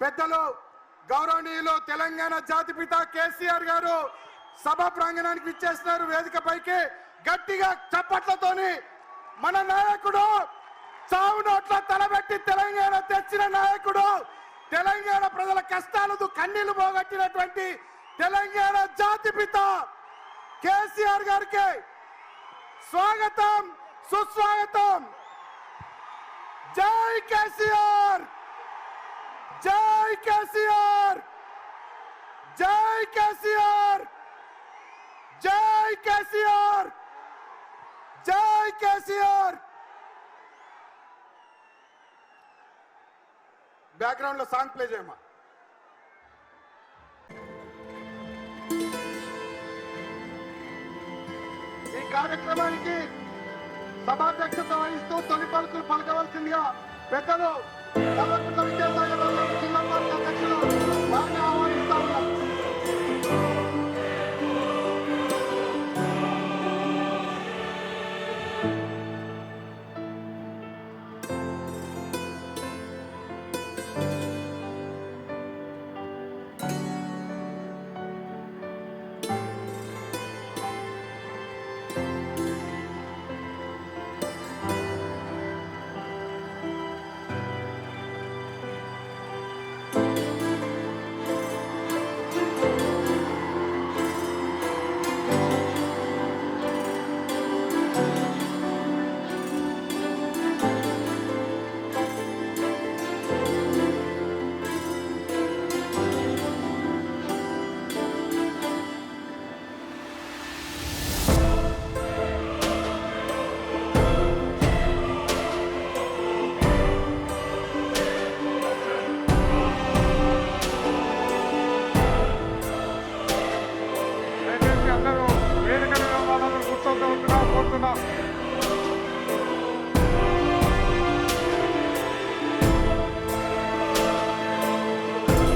పెద్దలు గౌరవనీయులు తెలంగాణ జాతిపిత కేసీఆర్ గారు సభ ప్రాంగణానికి విచ్చేస్తున్నారు. వేదికపైకి గట్టిగా చప్పట్లతోని మన నాయకుడు చావు నోట్ల తలబెట్టి తెలంగాణ తెచ్చిన నాయకుడు, తెలంగాణ ప్రజల కష్టాలకు కన్నీళ్లు పోగొట్టినటువంటి తెలంగాణ జాతిపిత కేసీఆర్ గారికి స్వాగతం, సుస్వాగతం. జై కేసీఆర్, జై కేసీఆర్, జై కేసీఆర్, జై కేసీఆర్, జై కేసీఆర్. బ్యాక్గ్రౌండ్ లో సాంగ్ ప్లే చేయమా. ఈ కార్యక్రమానికి సభాధ్యక్షత వహిస్తూ తొలి పలుకులు పలకవలసిందిగా పెద్దలు జిల్లా పార్టీ అధ్యక్షులు వారిని ఆహ్వానిస్తా ఉన్నారు.